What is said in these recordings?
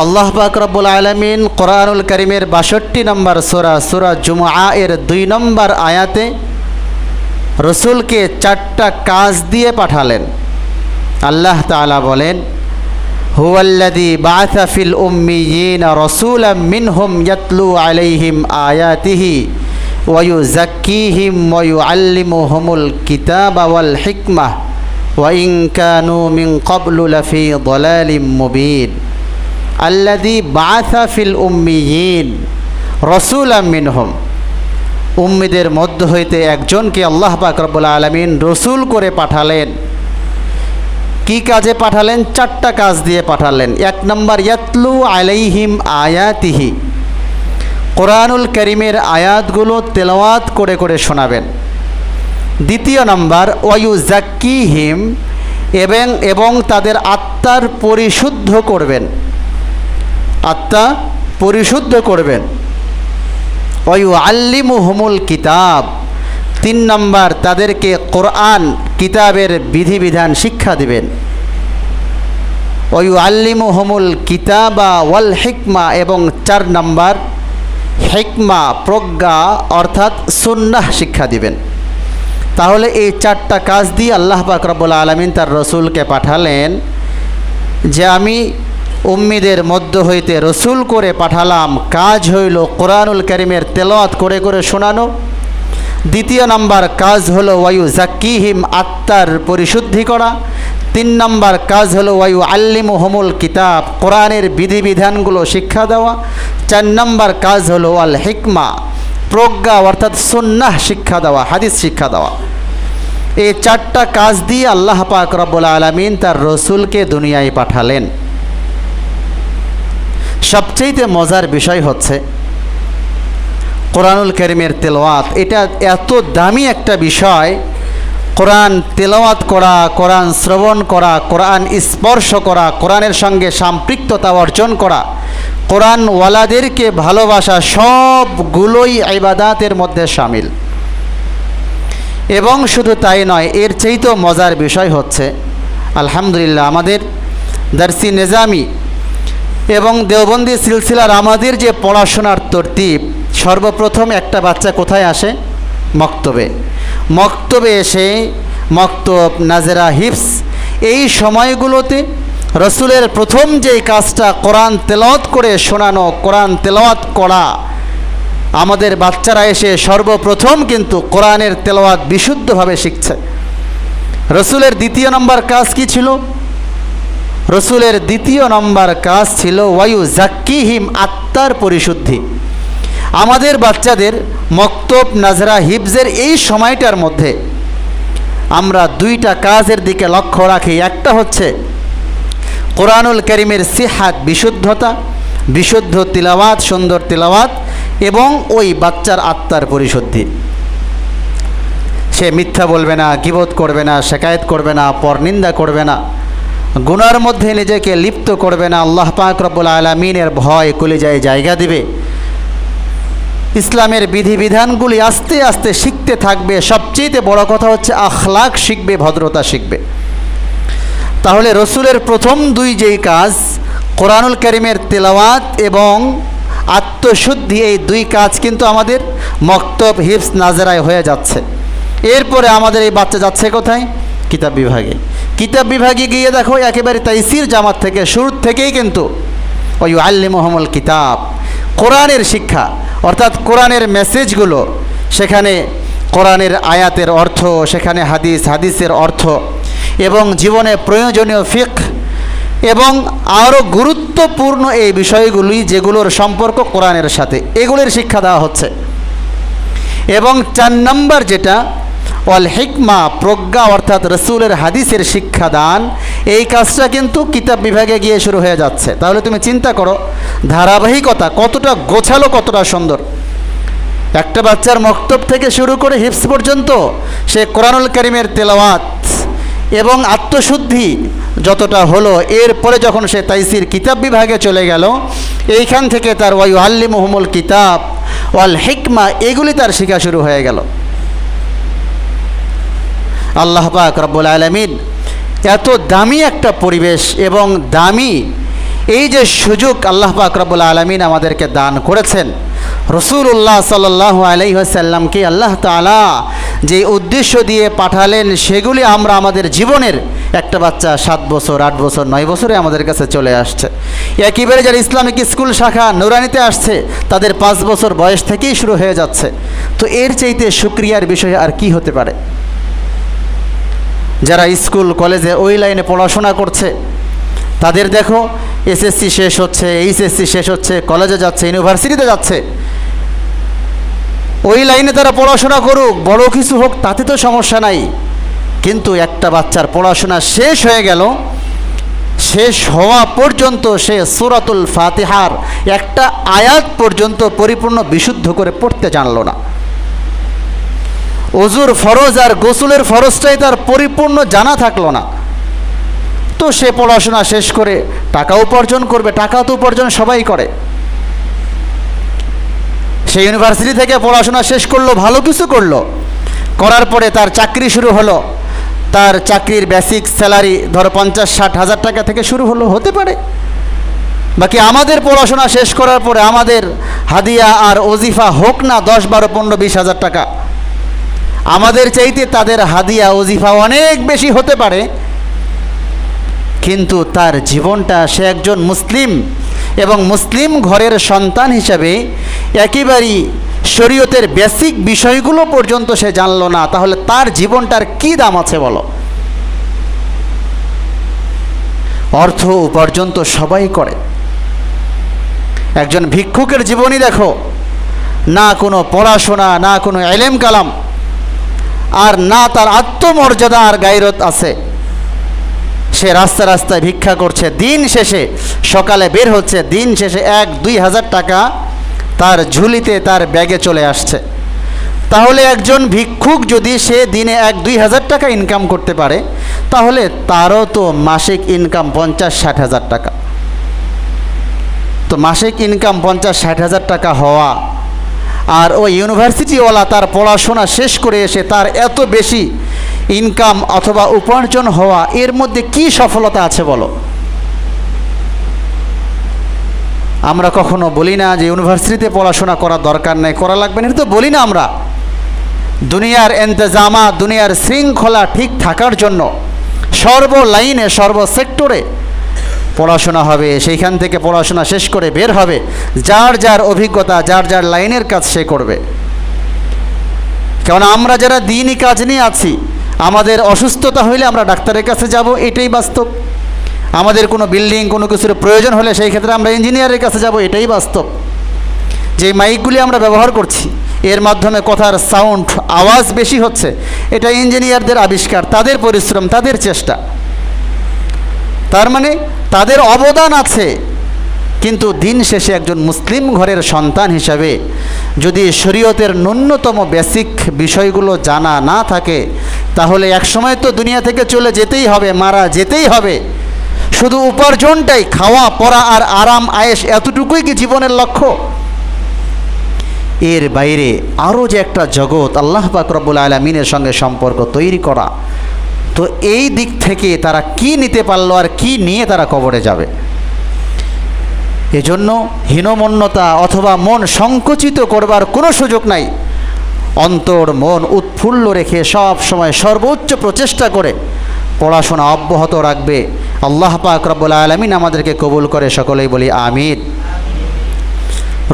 আল্লাহ পাক রব্বুল আলামিন কোরআনুল কারীমের ৬২ নম্বর সূরা জুমআ এর ২ নম্বর আয়াতে রসুলকে ৪টা কাজ দিয়ে পাঠালেন। আল্লাহ তাআলা বলেন, হুয়াল্লাযী বাআসা ফিল উম্মিয়িনা রাসূলাম মিনহুম ইয়াতলু আলাইহিম আয়াতিহি ওয়া ইউযাক্কিহিম ওয়া ইউআল্লিমুহুমুল কিতাবা ওয়াল হিকমাহ ওয়া ইন কানু মিন ক্বাবলু লাফি যালালিম মুবিন। আল্লাযী বাআসা ফিল উম্মিয়িন রাসূলাম মিনহুম, উম্মীদের মধ্য হইতে একজনকে আল্লাহ পাক রব্বুল আলামিন রসুল করে পাঠালেন। কি কাজে পাঠালেন? ৪টা কাজ দিয়ে পাঠালেন। ১ নম্বর, ইয়াতলু আলাইহিম আয়াতিহি, কোরআনুল কারীমের আয়াতগুলো তেলাওয়াত করে করে শোনাবেন। ২য় নম্বর, ওয়ায়ুযাক্কিহিম, এবং তাদের আত্মার পরিশুদ্ধ করবেন, আত্মা পরিশুদ্ধ করবেন। ওয়ায়ুআল্লিমুহুমুল কিতাব, ৩ নম্বর, তাদেরকে কোরআন কিতাবের বিধিবিধান শিক্ষা দিবেন। ওয়ায়ুআল্লিমুহুমুল কিতাবা ওয়াল হিকমা, এবং ৪ নম্বর, হিকমা প্রজ্ঞা অর্থাৎ সুন্নাহ শিক্ষা দিবেন। তাহলে এই ৪টা কাজ দিয়ে আল্লাহ পাক রব্বুল আলামিন তার রসুলকে পাঠালেন যে আমি উম্মীদের মধ্য হইতে রসুল করে পাঠালাম। কাজ হইল কোরআনুল কারীমের তেলাওয়াত করে করে শোনানো। ২য় নম্বর কাজ হলো ওয়ায়ুযাক্কিহিম, আত্মার পরিশুদ্ধি করা। ৩ নম্বর কাজ হলো ওয়ায়ুআল্লিমুহুমুল কিতাব, কোরআনের বিধিবিধানগুলো শিক্ষা দেওয়া। ৪ নম্বর কাজ হলো ওয়াল হিকমা, প্রজ্ঞা অর্থাৎ সুন্নাহ শিক্ষা দেওয়া, হাদিস শিক্ষা দেওয়া। এই ৪টা কাজ দিয়ে আল্লাহ পাক রব্বুল আলামিন তার রসুলকে দুনিয়ায় পাঠালেন। সবচেয়ে মজার বিষয় হচ্ছে কোরআনুল কারীমের তেলাওয়াত। এটা এত দামি একটা বিষয়, কোরআন তেলাওয়াত করা, কোরআন শ্রবণ করা, কোরআন স্পর্শ করা, কোরআনের সঙ্গে সম্পৃক্ততা অর্জন করা, কোরআনওয়ালাদেরকে ভালোবাসা, সবগুলোই ইবাদাতের মধ্যে শামিল। এবং শুধু তাই নয়, এর চেয়েও মজার বিষয় হচ্ছে আলহামদুলিল্লাহ আমাদের দারসি নিজামি এবং দেওবন্দি সিলসিলার আমাদের যে পড়াশোনার তরতিব, সর্বপ্রথম একটা বাচ্চা কোথায় আসে? মক্তবে এসে মক্তব, নাজেরা, হিফস, এই সময়গুলোতে রসুলের প্রথম যেই কাজটা কোরআন তেলাওয়াত করে শোনানো, কোরআন তেলাওয়াত করা। আমাদের বাচ্চারা এসে সর্বপ্রথম কিন্তু কোরআনের তেলাওয়াত বিশুদ্ধভাবে শিখছে। রসুলের ২য় নম্বর কাজ কি ছিল? রসুলের ২য় নম্বর কাজ ছিল ওয়ায়ুযাক্কিহিম, আত্মার পরিশুদ্ধি। আমাদের বাচ্চাদের মক্তব, নাজরা, হিফজের এই সময়টার মধ্যে আমরা ২টা কাজের দিকে লক্ষ্য রাখি। একটা হচ্ছে কোরআনুল কারীমের সিহাত, বিশুদ্ধতা, বিশুদ্ধ তিলাওয়াত, সুন্দর তিলাওয়াত, এবং ওই বাচ্চার আত্মার পরিশুদ্ধি। সে মিথ্যা বলবে না, গীবত করবে না, শিকায়েত করবে না, পরনিন্দা করবে না, গুনার মধ্যে নিজেকে লিপ্ত করবে না, আল্লাহ পাক রব্বুল আলামিনের ভয় কলিজায় জায়গা দিবে, ইসলামের বিধিবিধানগুলি আস্তে আস্তে শিখতে থাকবে। সবচেয়ে বড় কথা হচ্ছে আখলাক শিখবে, ভদ্রতা শিখবে। তাহলে রসুলের প্রথম ২ যেই কাজ, কোরআনুল কারীমের তেলাওয়াত এবং আত্মশুদ্ধি, এই ২ কাজ কিন্তু আমাদের মক্তব, হিফস, নাজরায় হয়ে যাচ্ছে। এরপরে আমাদের এই বাচ্চা যাচ্ছে কোথায়? কিতাব বিভাগে। কিতাব বিভাগে গিয়ে দেখো একেবারে তাইসির জামাত থেকে শুরু থেকেই কিন্তু ওয়ায়ুআল্লিমুহুমুল কিতাব, কোরআনের শিক্ষা অর্থাৎ কোরআনের মেসেজগুলো, সেখানে কোরআনের আয়াতের অর্থ, সেখানে হাদিসের অর্থ, এবং জীবনে প্রয়োজনীয় ফিকহ এবং আরও গুরুত্বপূর্ণ এই বিষয়গুলি যেগুলোর সম্পর্ক কোরআনের সাথে, এগুলির শিক্ষা দেওয়া হচ্ছে। এবং ৪ নম্বর যেটা ওয়াল হিকমা, প্রজ্ঞা অর্থাৎ রসুলের হাদিসের শিক্ষাদান, এই কাজটা কিন্তু কিতাব বিভাগে গিয়ে শুরু হয়ে যাচ্ছে। তাহলে তুমি চিন্তা করো ধারাবাহিকতা কতটা গোছালো, কতটা সুন্দর। একটা বাচ্চার মক্তব থেকে শুরু করে হিফস পর্যন্ত সে কোরআনুল কারীমের তেলাওয়াত এবং আত্মশুদ্ধি যতটা হলো, এরপরে যখন সে তাইসির কিতাব বিভাগে চলে গেল, এইখান থেকে তার ওয়ায়ুআল্লিমুহুমুল কিতাব ওয়াল হিকমা, এগুলি তার শেখা শুরু হয়ে গেল। আল্লাহ পাক রব্বুল আলামিন এত দামি একটা পরিবেশ এবং দামি এই যে সুযোগ আল্লাহ পাক রব্বুল আলামিন আমাদেরকে দান করেছেন, রাসূলুল্লাহ সাল্লাল্লাহু আলাইহি ওয়াসাল্লামকে আল্লাহ তাআলা যে উদ্দেশ্য দিয়ে পাঠালেন সেগুলি আমরা আমাদের জীবনের, একটা বাচ্চা 7 বছর 8 বছর 9 বছরে আমাদের কাছে চলে আসছে। একেবারে যারা ইসলামিক স্কুল শাখা নুরানিতে আসছে তাদের 5 বছর বয়স থেকেই শুরু হয়ে যাচ্ছে। তো এর চাইতে শুকরিয়ার বিষয় আর কি হতে পারে? যারা স্কুল কলেজে ওই লাইনে পড়াশোনা করছে তাদের দেখো এসএসসি শেষ হচ্ছে, এইচএসসি শেষ হচ্ছে, কলেজে যাচ্ছে, ইউনিভার্সিটিতে যাচ্ছে। ওই লাইনে তারা পড়াশোনা করুক, বড় কিছু হোক, তাতে তো সমস্যা নাই। কিন্তু একটা বাচ্চার পড়াশোনা শেষ হয়ে গেল, শেষ হওয়া পর্যন্ত সে সূরাতুল ফাতিহার একটা আয়াত পর্যন্ত পরিপূর্ণ বিশুদ্ধ করে পড়তে জানলো না। ওযুর ফরজ আর গোসলের ফরজটাই তার পরিপূর্ণ জানা থাকলো না। তো সে পড়াশোনা শেষ করে টাকা উপার্জন করবে, টাকা তো উপার্জন সবাই করে। সে ইউনিভার্সিটি থেকে পড়াশোনা শেষ করলো, ভালো কিছু করলো, করার পরে তার চাকরি শুরু হলো। তার চাকরির বেসিক স্যালারি ধরো 50-60 হাজার টাকা থেকে শুরু হলো, হতে পারে। বাকি আমাদের পড়াশোনা শেষ করার পরে আমাদের হাদিয়া আর ওজিফা হোক না 10, 12, 15, 20 হাজার টাকা, আমাদের চাইতে তাদের হাদিয়া ওজিফা অনেক বেশি হতে পারে। কিন্তু তার জীবনটা, সে একজন মুসলিম এবং মুসলিম ঘরের সন্তান হিসাবে একেবারেই শরীয়তের বেসিক বিষয়গুলো পর্যন্ত সে জানলো না, তাহলে তার জীবনটার কি দাম আছে বলো? অর্থ উপার্জন তো সবাই করে। একজন ভিক্ষুকের জীবনই দেখো, না কোনো পড়াশোনা, না কোনো ইলম কালাম, আর না তার আত্মমর্যাদা আর গায়রত আছে। সে রাস্তা রাস্তায় ভিক্ষা করছে, দিন শেষে সকালে বের হচ্ছে, দিন শেষে 1-2 হাজার টাকা তার ঝুলিতে, তার ব্যাগে চলে আসছে। তাহলে একজন ভিক্ষুক যদি সে দিনে 1-2 হাজার টাকা ইনকাম করতে পারে, তাহলে তারও তো মাসিক ইনকাম 50-60 হাজার টাকা। তো মাসিক ইনকাম 50-60 হাজার টাকা হওয়া, আর ওই ইউনিভার্সিটিওয়ালা তার পড়াশোনা শেষ করে এসে তার এত বেশি ইনকাম অথবা উপার্জন হওয়া, এর মধ্যে কি সফলতা আছে বলো? আমরা কখনো বলি না যে ইউনিভার্সিটিতে পড়াশোনা করার দরকার নেই, করা লাগবে না, এটা তো বলি না আমরা। দুনিয়ার এন্তেজামা, দুনিয়ার শৃঙ্খলা ঠিক থাকার জন্য সর্ব লাইনে, সর্ব সেক্টরে পড়াশোনা হবে। সেইখান থেকে পড়াশোনা শেষ করে বের হবে, যার যার অভিজ্ঞতা, যার যার লাইনের কাজ সে করবে। কারণ আমরা যারা দ্বীনি কাজ নিয়ে আছি, আমাদের অসুস্থতা হইলে আমরা ডাক্তারের কাছে যাব, এটাই বাস্তব। আমাদের কোনো বিল্ডিং, কোনো কিছুর প্রয়োজন হলে সেই ক্ষেত্রে আমরা ইঞ্জিনিয়ারের কাছে যাব, এটাই বাস্তব। যে মাইকগুলি আমরা ব্যবহার করছি, এর মাধ্যমে কথার সাউন্ড, আওয়াজ বেশি হচ্ছে, এটা ইঞ্জিনিয়ারদের আবিষ্কার, তাদের পরিশ্রম, তাদের চেষ্টা। তার মানে তাদের অবদান আছে। কিন্তু দিন শেষে একজন মুসলিম ঘরের সন্তান হিসাবে যদি শরীয়তের ন্যূনতম বেসিক বিষয়গুলো জানা না থাকে, তাহলে একসময় তো দুনিয়া থেকে চলে যেতেই হবে, মারা যেতেই হবে। শুধু উপার্জনটাই, খাওয়া পরা আর আরাম আয়েশ, এতটুকুই কি জীবনের লক্ষ্য? এর বাইরে আরও যে একটা জগৎ, আল্লাহ পাক রব্বুল আলামিনের সঙ্গে সম্পর্ক তৈরি করা, তো এই দিক থেকে তারা কি নিতে পারলো আর কি নিয়ে তারা কবরে যাবে? এজন্য হীনমন্যতা অথবা মন সংকুচিত করবার কোনো সুযোগ নাই। অন্তর, মন উৎফুল্ল রেখে সব সময় সর্বোচ্চ প্রচেষ্টা করে পড়াশোনা অব্যাহত রাখবে। আল্লাহ পাক রব্বুল আলামিন আমাদেরকে কবুল করে, সকলেই বলি আমিন।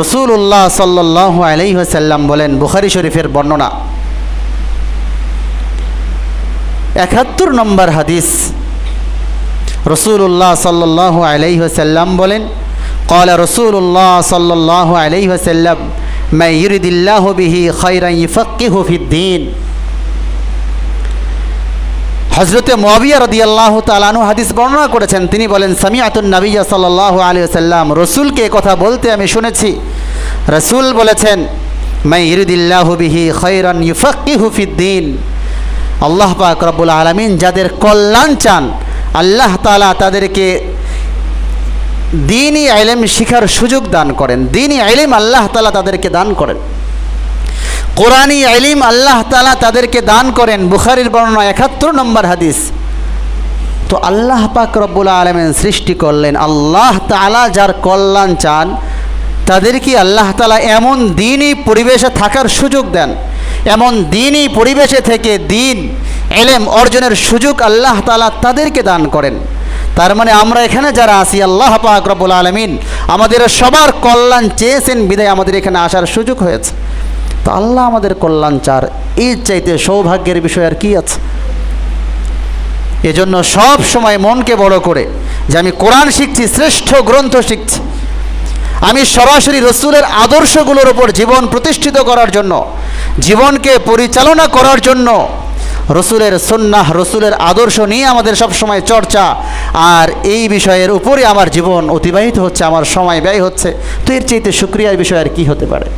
রাসূলুল্লাহ সাল্লাল্লাহু আলাইহি ওয়াসাল্লাম বলেন, বুখারী শরীফের বর্ণনা, ৭১ নম্বর হাদিস, রাসূলুল্লাহ সাল্লাল্লাহু আলাইহি ওয়াসাল্লাম বলেন, قال رسول الله صلى الله عليه وسلم من يريد الله به خيرا يفقهه في الدين। হযরতে মুআবিয়া রাদিয়াল্লাহু তাআলা আনহু হাদিস বর্ণনা করেছেন। তিনি বলেন, সামিআতুন নাবিয়্যা সাল্লাল্লাহু আলাইহি ওয়াসাল্লাম, রাসূলকে কথা বলতে আমি শুনেছি। রাসূল বলেছেন, মান ইউরিদিল্লাহু বিহি খায়রান ইউফাক্কিহু ফিদ্দীন। আল্লাহ পাক রব্বুল আলামিন যাদের কল্যাণ চান, আল্লাহ তাআলা তাদেরকে দ্বীনি ইলম শিখার সুযোগ দান করেন। দ্বীনি ইলম আল্লাহ তাআলা তাদেরকে দান করেন, কোরআনি ইলম আল্লাহ তাআলা তাদেরকে দান করেন। বুখারীর বর্ণনা ৭১ নম্বর হাদিস। তো আল্লাহ পাক রব্বুল আলামিন সৃষ্টি করলেন, আল্লাহ তাআলা যার কল্যাণ চান তাদেরকে আল্লাহ তাআলা এমন দিনই পরিবেশে থাকার সুযোগ দেন, এমন দিনই পরিবেশে থেকে দিন ইলম অর্জনের সুযোগ আল্লাহ তাআলা তাদেরকে দান করেন। তার মানে আমরা এখানে যারা আছি, আল্লাহ পাক রব্বুল আলামিন আমাদের সবার কল্যাণ চেয়েছেন বিধায় আমাদের এখানে আসার সুযোগ হয়েছে। তো আল্লাহ আমাদের কল্যাণ চার, এর চাইতে সৌভাগ্যের বিষয় আর কি আছে? এজন্য সব সময় মনকে বড় করে যে আমি কোরআন শিখছি, শ্রেষ্ঠ গ্রন্থ শিখছি, আমি সরাসরি রসুলের আদর্শগুলোর ওপর জীবন প্রতিষ্ঠিত করার জন্য, জীবনকে পরিচালনা করার জন্য রসুলের সুন্নাহ, রসুলের আদর্শ নিয়ে আমাদের সব সময় চর্চা, আর এই বিষয়ের উপরে আমার জীবন অতিবাহিত হচ্ছে, আমার সময় ব্যয় হচ্ছে। তো এর চাইতে শুকরিয়ার বিষয় আর কি হতে পারে?